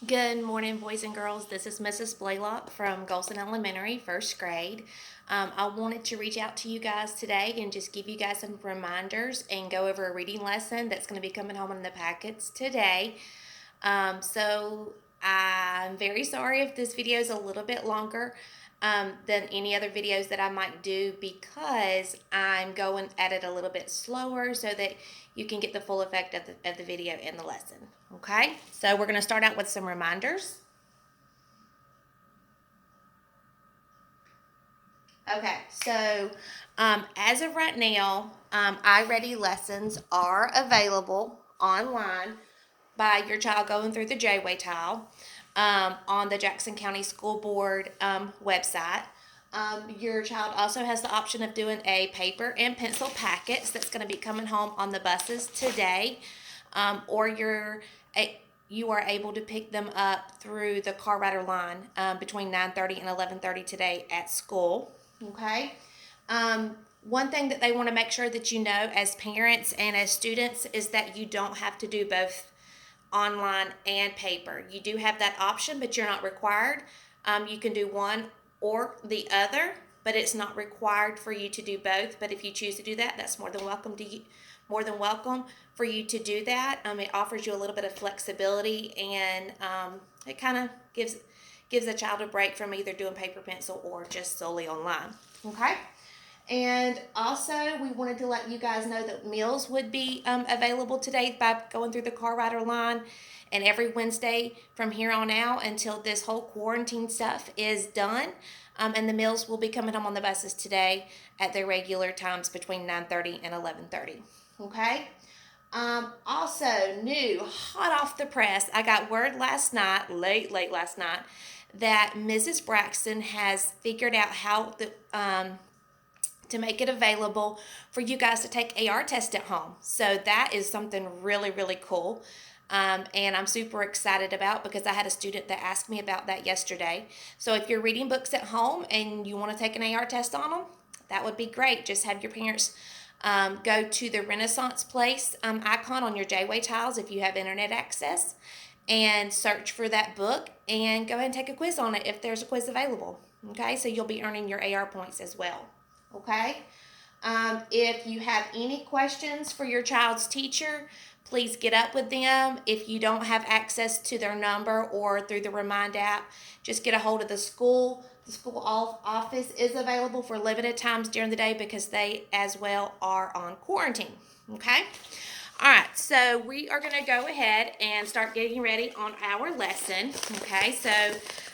Good morning, boys and girls. This is Mrs. Blaylock from Golson Elementary, first grade. I wanted to reach out to you guys today and just give you guys some reminders and go over a reading lesson that's going to be coming home in the packets today. So I'm very sorry if this video is a little bit longer than any other videos that I might do because I'm going at it a little bit slower so that you can get the full effect of the video and the lesson. Okay, so we're going to start out with some reminders. Okay, so as of right now, iReady lessons are available online by your child going through the J-Way tile on the Jackson County School Board website. Your child also has the option of doing a paper and pencil packets that's going to be coming home on the buses today, or you are able to pick them up through the car rider line between 9:30 and 11:30 today at school. Okay. One thing that they want to make sure that you know as parents and as students is that you don't have to do both online and paper. You do have that option, but you're not required. You can do one or the other, but it's not required for you to do both. But if you choose to do that, that's more than welcome for you to do that. It offers you a little bit of flexibility, and it kind of gives a child a break from either doing paper pencil or just solely online. Okay. And also, we wanted to let you guys know that meals would be available today by going through the car rider line, and every Wednesday from here on out until this whole quarantine stuff is done. And the meals will be coming home on the buses today at their regular times between 9:30 and 11:30. Okay. Also, new, hot off the press, I got word last night, late last night, that Mrs. Braxton has figured out how to make it available for you guys to take AR test at home. So that is something really, really cool. And I'm super excited about because I had a student that asked me about that yesterday. So if you're reading books at home and you want to take an AR test on them, that would be great. Just have your parents go to the Renaissance Place icon on your J-Way tiles if you have internet access and search for that book and go ahead and take a quiz on it if there's a quiz available. Okay, so you'll be earning your AR points as well. Okay, if you have any questions for your child's teacher, please get up with them. If you don't have access to their number or through the Remind app, just get a hold of the school. The school office is available for limited times during the day because they as well are on quarantine. Okay. All right, so we are going to go ahead and start getting ready on our lesson. Okay, so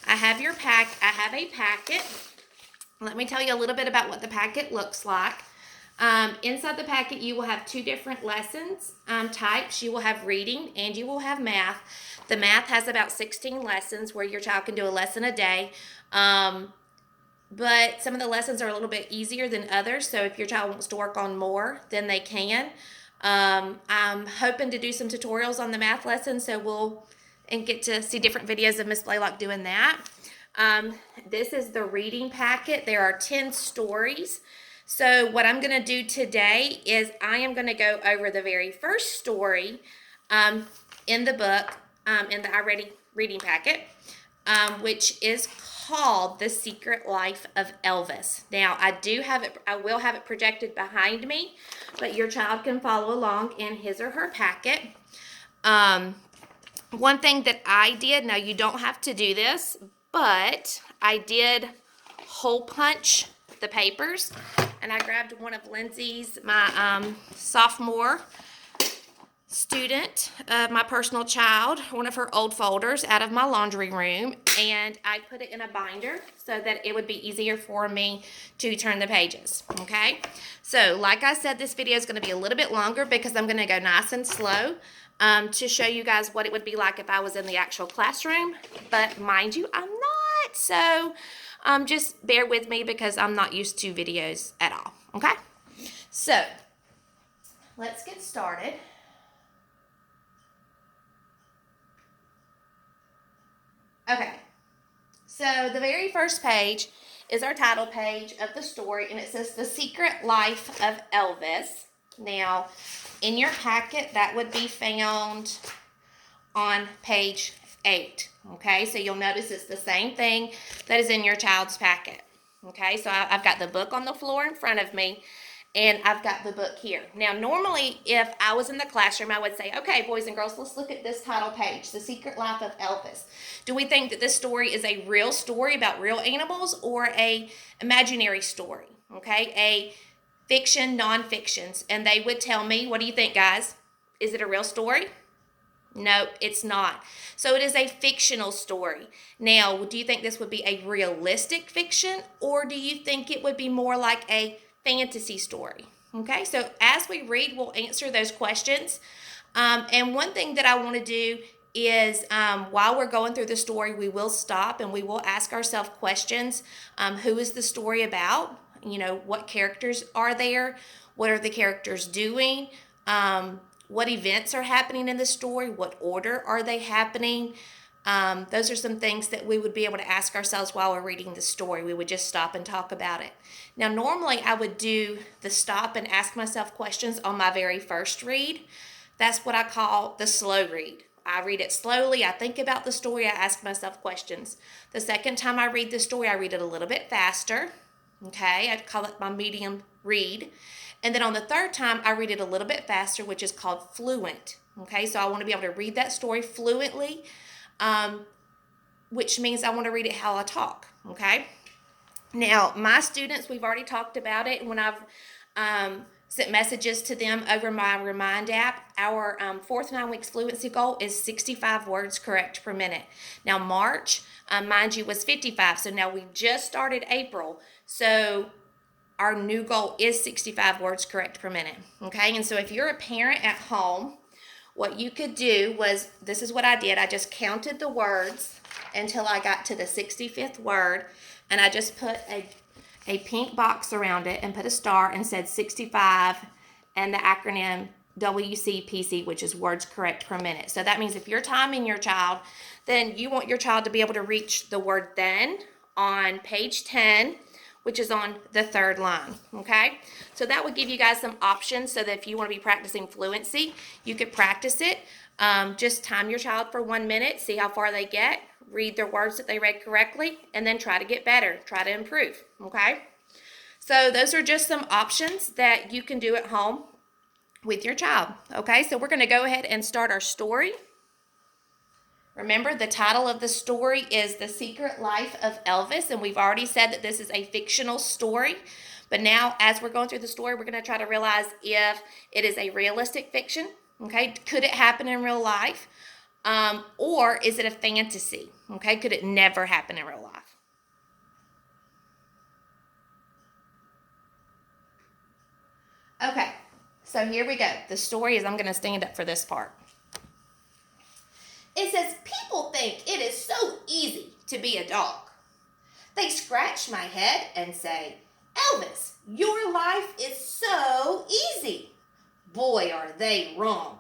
I have a packet. Let me tell you a little bit about what the packet looks like. Inside the packet, you will have two different lessons types. You will have reading and you will have math. The math has about 16 lessons where your child can do a lesson a day. But some of the lessons are a little bit easier than others. So if your child wants to work on more, then they can. I'm hoping to do some tutorials on the math lesson, so and get to see different videos of Miss Blaylock doing that. This is the reading packet. There are 10 stories. So what I'm going to do today is I am going to go over the very first story in the book, in the iReady reading packet, which is called The Secret Life of Elvis. Now, I will have it projected behind me, but your child can follow along in his or her packet. One thing that I did, now you don't have to do this, but I did hole punch the papers, and I grabbed one of Lindsay's, my sophomore student, my personal child, one of her old folders out of my laundry room, and I put it in a binder so that it would be easier for me to turn the pages. Okay, so like I said, this video is going to be a little bit longer because I'm going to go nice and slow to show you guys what it would be like if I was in the actual classroom, but mind you, I'm not, so just bear with me because I'm not used to videos at all. Okay, so let's get started. Okay, so the very first page is our title page of the story, and it says The Secret Life of Elvis. Now, in your packet, that would be found on page 8. Okay, so you'll notice it's the same thing that is in your child's packet. Okay, so I've got the book on the floor in front of me, and I've got the book here. Now, normally, if I was in the classroom, I would say, okay, boys and girls, let's look at this title page, The Secret Life of Elvis. Do we think that this story is a real story about real animals or a imaginary story? Okay, a fiction, non-fictions. And they would tell me, what do you think, guys? Is it a real story? No, it's not. So it is a fictional story. Now, do you think this would be a realistic fiction, or do you think it would be more like a fantasy story? Okay, so as we read, we'll answer those questions. And one thing that I want to do is while we're going through the story, we will stop and we will ask ourselves questions. Who is the story about? You know, what characters are there? What are the characters doing? What events are happening in the story? What order are they happening? Those are some things that we would be able to ask ourselves while we're reading the story. We would just stop and talk about it. Now, normally I would do the stop and ask myself questions on my very first read. That's what I call the slow read. I read it slowly. I think about the story. I ask myself questions. The second time I read the story, I read it a little bit faster. Okay, I call it my medium read. And then on the third time, I read it a little bit faster, which is called fluent. Okay, so I want to be able to read that story fluently, which means I want to read it how I talk. Okay, now my students, we've already talked about it when I've sent messages to them over my Remind app. Our fourth 9 weeks fluency goal is 65 words correct per minute. Now March, mind you, was 55. So now we just started April. So our new goal is 65 words correct per minute. Okay, and so if you're a parent at home, what you could do was, this is what I did. I just counted the words until I got to the 65th word, and I just put a pink box around it and put a star and said 65 and the acronym WCPC, which is words correct per minute. So that means if you're timing your child, then you want your child to be able to reach the word then on page 10, which is on the third line, okay? So that would give you guys some options so that if you want to be practicing fluency, you could practice it. Just time your child for 1 minute, see how far they get, read their words that they read correctly, and then try to get better, try to improve, okay? So those are just some options that you can do at home with your child, okay? So we're going to go ahead and start our story. Remember, the title of the story is The Secret Life of Elvis, and we've already said that this is a fictional story. But now, as we're going through the story, we're going to try to realize if it is a realistic fiction, okay? Could it happen in real life? Or is it a fantasy, okay? Could it never happen in real life? Okay, so here we go. The story is, I'm going to stand up for this part. It says, people think it is so easy to be a dog. They scratch my head and say, Elvis, your life is so easy. Boy, are they wrong.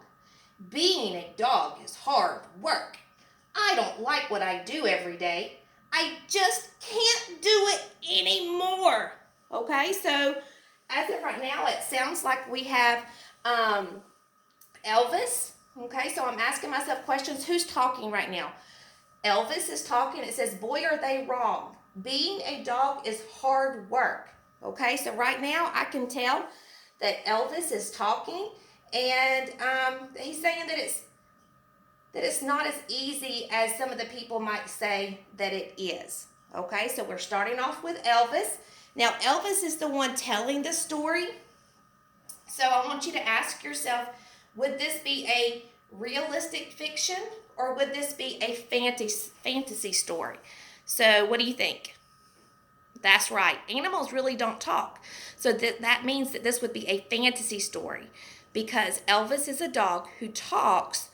Being a dog is hard work. I don't like what I do every day. I just can't do it anymore. Okay, so as of right now, it sounds like we have Elvis. Okay, so I'm asking myself questions. Who's talking right now? Elvis is talking. It says, boy, are they wrong. Being a dog is hard work. Okay, so right now I can tell that Elvis is talking, and he's saying that it's not as easy as some of the people might say that it is. Okay, so we're starting off with Elvis. Now, Elvis is the one telling the story. So I want you to ask yourself, would this be a realistic fiction or would this be a fantasy story? So what do you think? That's right. Animals really don't talk. So that means that this would be a fantasy story because Elvis is a dog who talks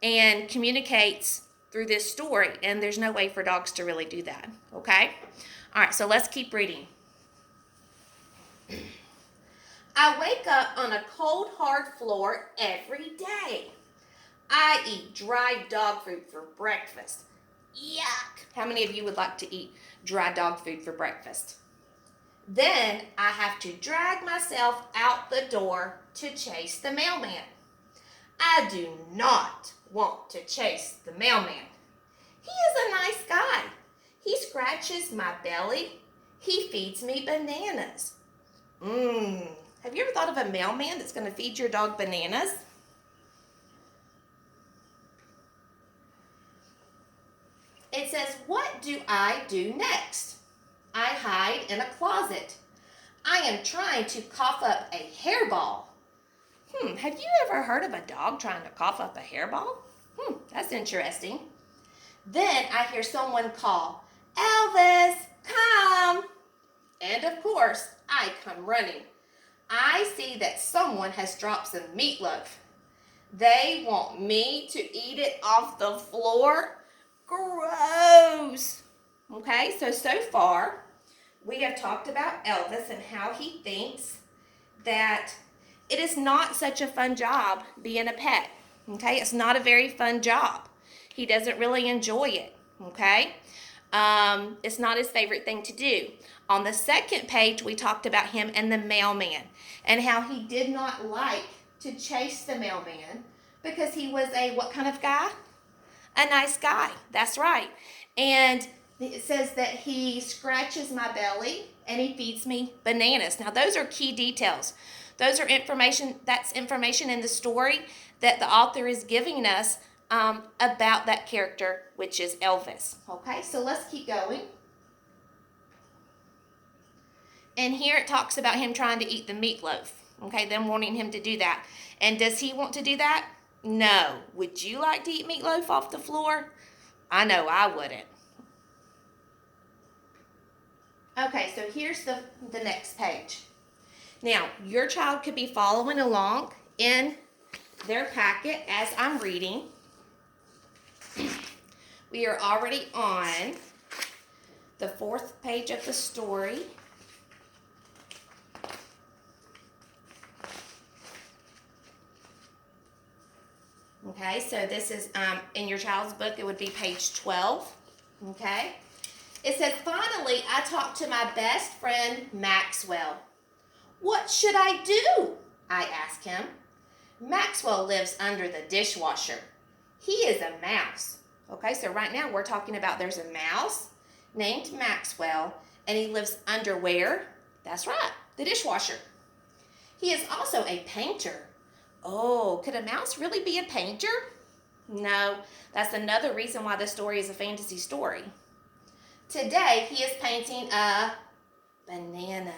and communicates through this story, and there's no way for dogs to really do that. Okay? All right, so let's keep reading. I wake up on a cold, hard floor every day. I eat dry dog food for breakfast. Yuck! How many of you would like to eat dry dog food for breakfast? Then I have to drag myself out the door to chase the mailman. I do not want to chase the mailman. scratches my belly. He feeds me bananas. Have you ever thought of a mailman that's going to feed your dog bananas? It says, what do I do next? I hide in a closet. I am trying to cough up a hairball. Have you ever heard of a dog trying to cough up a hairball? That's interesting. Then I hear someone call, Elvis, come. And of course, I come running. I see that someone has dropped some meatloaf. They want me to eat it off the floor? Gross. Okay, so far, we have talked about Elvis and how he thinks that it is not such a fun job being a pet. Okay, it's not a very fun job. He doesn't really enjoy it. Okay, it's not his favorite thing to do. On the second page, we talked about him and the mailman and how he did not like to chase the mailman because he was a what kind of guy? A nice guy. That's right. And it says that he scratches my belly and he feeds me bananas. Now, those are key details. Those are information in the story that the author is giving us about that character, which is Elvis. Okay, so let's keep going. And here it talks about him trying to eat the meatloaf. Okay, them wanting him to do that. And does he want to do that? No. Would you like to eat meatloaf off the floor? I know I wouldn't. Okay, so here's the next page. Now, your child could be following along in their packet as I'm reading. We are already on the 4th page of the story. Okay, so this is in your child's book, it would be page 12. Okay, it says, finally, I talked to my best friend, Maxwell. What should I do? I asked him. Maxwell lives under the dishwasher. He is a mouse. Okay, so right now we're talking about there's a mouse named Maxwell, and he lives under where? That's right, the dishwasher. He is also a painter. Oh, could a mouse really be a painter? No, that's another reason why this story is a fantasy story. Today, he is painting a banana.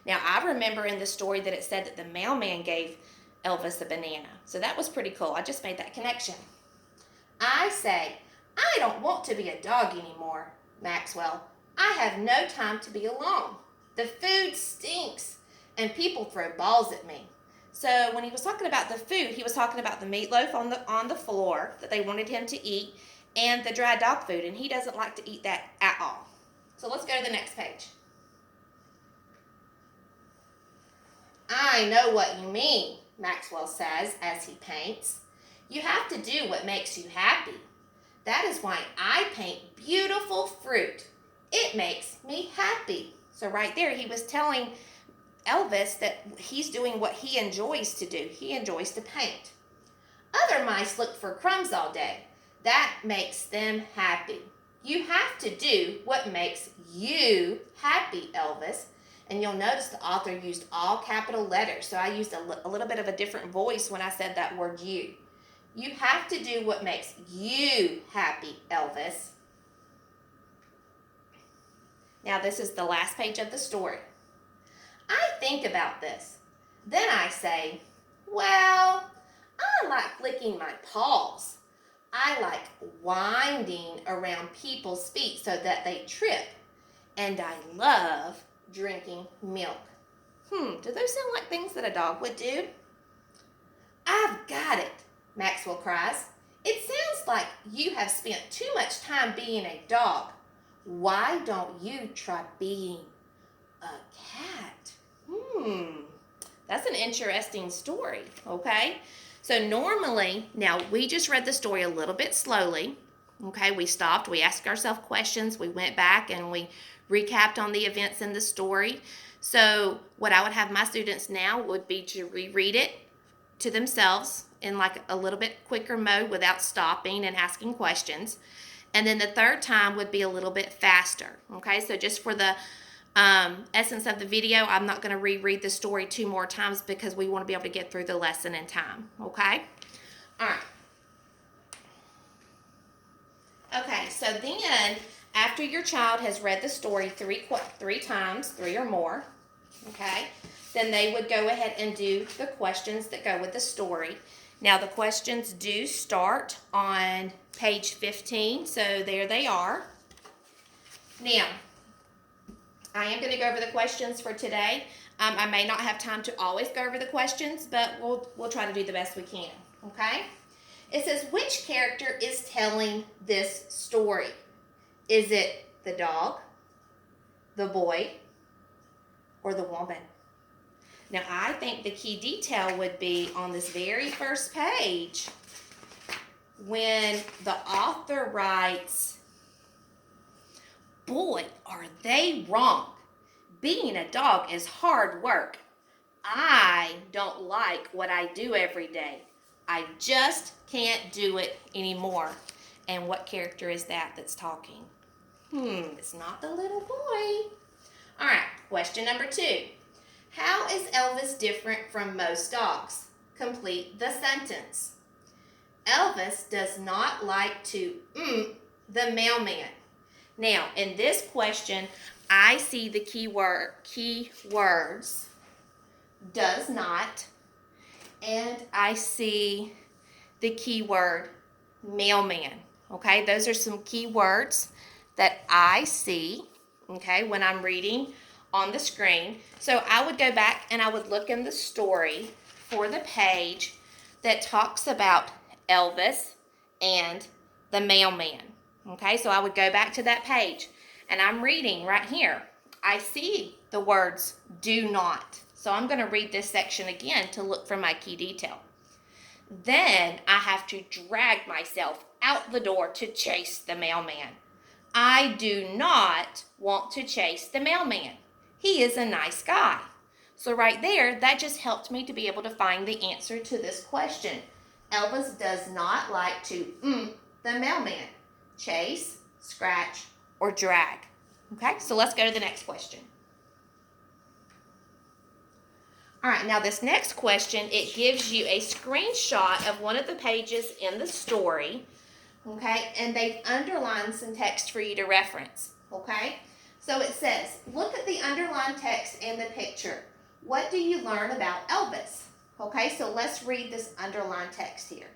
Now, I remember in the story that it said that the mailman gave Elvis a banana. So that was pretty cool. I just made that connection. I say, I don't want to be a dog anymore, Maxwell. I have no time to be alone. The food stinks, and people throw balls at me. So when he was talking about the food, he was talking about the meatloaf on the floor that they wanted him to eat and the dry dog food, and he doesn't like to eat that at all. So let's go to the next page. I know what you mean, Maxwell says as he paints. You have to do what makes you happy. That is why I paint beautiful fruit. It makes me happy. So right there, he was telling Elvis that he's doing what he enjoys to do. He enjoys to paint. Other mice look for crumbs all day. That makes them happy. You have to do what makes you happy, Elvis. And you'll notice the author used all capital letters. So I used a little bit of a different voice when I said that word you. You have to do what makes you happy, Elvis. Now this is the last page of the story. I think about this. Then I say, well, I like licking my paws. I like winding around people's feet so that they trip. And I love drinking milk. Do those sound like things that a dog would do? I've got it, Maxwell cries. It sounds like you have spent too much time being a dog. Why don't you try being a cat? That's an interesting story, okay? So normally, now we just read the story a little bit slowly, okay? We stopped, we asked ourselves questions, we went back and we recapped on the events in the story. So what I would have my students now would be to reread it to themselves in like a little bit quicker mode without stopping and asking questions. And then the third time would be a little bit faster. Okay, so just for the essence of the video, I'm not going to reread the story 2 more times because we want to be able to get through the lesson in time. Okay? All right. Okay, so then after your child has read the story three times, 3 or more, okay, then they would go ahead and do the questions that go with the story. Now the questions do start on page 15, so there they are. Now, I am going to go over the questions for today. I may not have time to always go over the questions, but we'll try to do the best we can, okay? It says, which character is telling this story? Is it the dog, the boy, or the woman? Now, I think the key detail would be on this very first page when the author writes, boy, are they wrong. Being a dog is hard work. I don't like what I do every day. I just can't do it anymore. And what character is that that's talking? It's not the little boy. All right, question number 2. How is Elvis different from most dogs? Complete the sentence. Elvis does not like to the mailman. Now, in this question, I see the key words does not, and I see the keyword mailman. Okay, those are some key words that I see, okay, when I'm reading on the screen. So I would go back and I would look in the story for the page that talks about Elvis and the mailman. Okay, so I would go back to that page and I'm reading right here. I see the words do not. So I'm going to read this section again to look for my key detail. Then I have to drag myself out the door to chase the mailman. I do not want to chase the mailman. He is a nice guy. So right there, that just helped me to be able to find the answer to this question. Elvis does not like to the mailman. Chase, scratch, or drag. Okay, so let's go to the next question. All right, now this next question, it gives you a screenshot of one of the pages in the story, okay, and they've underlined some text for you to reference, okay? So it says, look at the underlined text and the picture. What do you learn about Elvis? Okay, so let's read this underlined text here.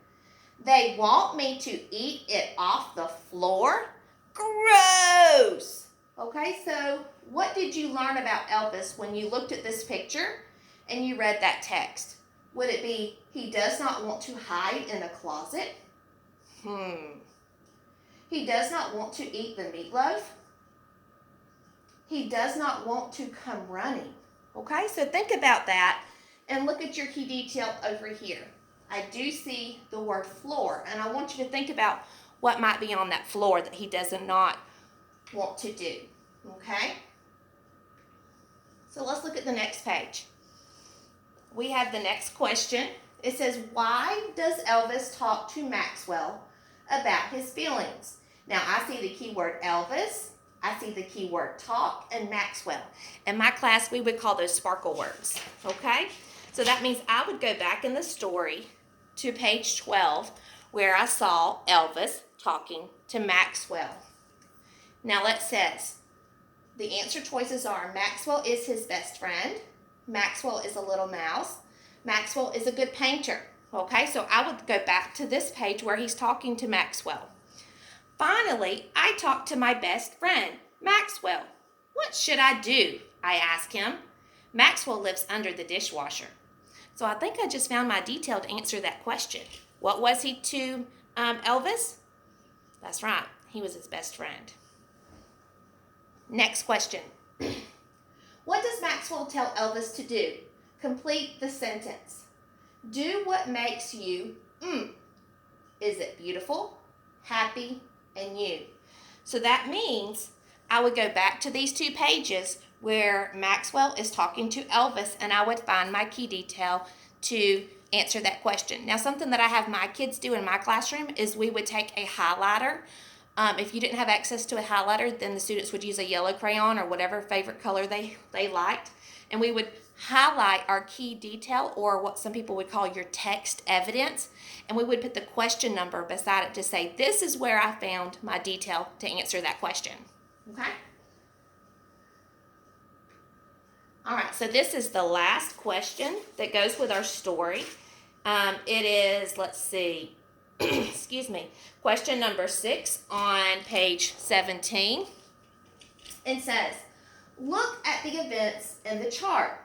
They want me to eat it off the floor? Gross! Okay, so what did you learn about Elvis when you looked at this picture and you read that text? Would it be, he does not want to hide in a closet? He does not want to eat the meatloaf? He does not want to come running. Okay, so think about that and look at your key detail over here. I do see the word floor, and I want you to think about what might be on that floor that he does not want to do. Okay? So let's look at the next page. We have the next question. It says, why does Elvis talk to Maxwell about his feelings? Now, I see the keyword Elvis. I see the keyword talk and Maxwell. In my class, we would call those sparkle words. Okay? So that means I would go back in the story to page 12 where I saw Elvis talking to Maxwell. Now it says, the answer choices are Maxwell is his best friend. Maxwell is a little mouse. Maxwell is a good painter. Okay, so I would go back to this page where he's talking to Maxwell. Finally, I talked to my best friend, Maxwell. What should I do? I asked him. Maxwell lives under the dishwasher. So I think I just found my detail to answer that question. What was he to Elvis? That's right, he was his best friend. Next question. What does Maxwell tell Elvis to do? Complete the sentence. Do what makes you Is it beautiful, happy, and you? So that means I would go back to these 2 pages where Maxwell is talking to Elvis, and I would find my key detail to answer that question. Now, something that I have my kids do in my classroom is we would take a highlighter If you didn't have access to a highlighter, then the students would use a yellow crayon or whatever favorite color they liked. And we would highlight our key detail, or what some people would call your text evidence. And we would put the question number beside it to say, this is where I found my detail to answer that question. Okay? All right, so this is the last question that goes with our story. It is, let's see, excuse me, question number 6 on page 17. It says, look at the events in the chart.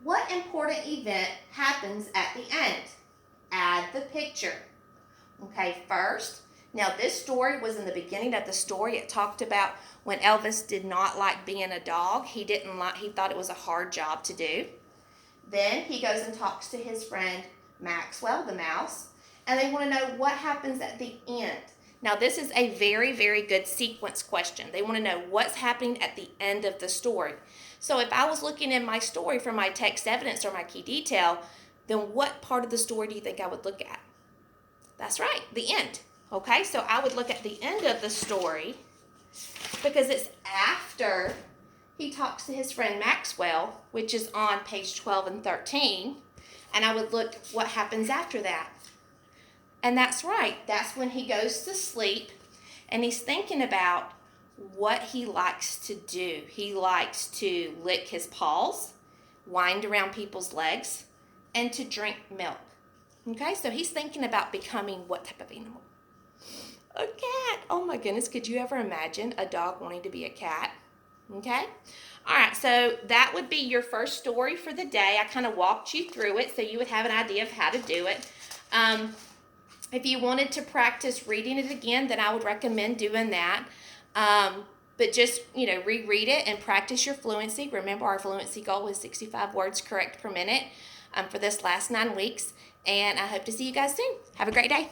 What important event happens at the end? Add the picture. Okay, first, now this story was in the beginning of the story. It talked about when Elvis did not like being a dog. He thought it was a hard job to do. Then he goes and talks to his friend Maxwell, the mouse, and they want to know what happens at the end. Now, this is a very, very good sequence question. They want to know what's happening at the end of the story. So if I was looking in my story for my text evidence or my key detail, then what part of the story do you think I would look at? That's right, the end. Okay, so I would look at the end of the story because it's after he talks to his friend Maxwell, which is on page 12 and 13, and I would look what happens after that. And that's right, that's when he goes to sleep and he's thinking about what he likes to do. He likes to lick his paws, wind around people's legs, and to drink milk. Okay, so he's thinking about becoming what type of animal? A cat. Oh my goodness, could you ever imagine a dog wanting to be a cat? Okay, all right, so that would be your first story for the day. I kind of walked you through it so you would have an idea of how to do it. If you wanted to practice reading it again, then I would recommend doing that. But just, reread it and practice your fluency. Remember, our fluency goal is 65 words correct per minute for this last 9 weeks. And I hope to see you guys soon. Have a great day.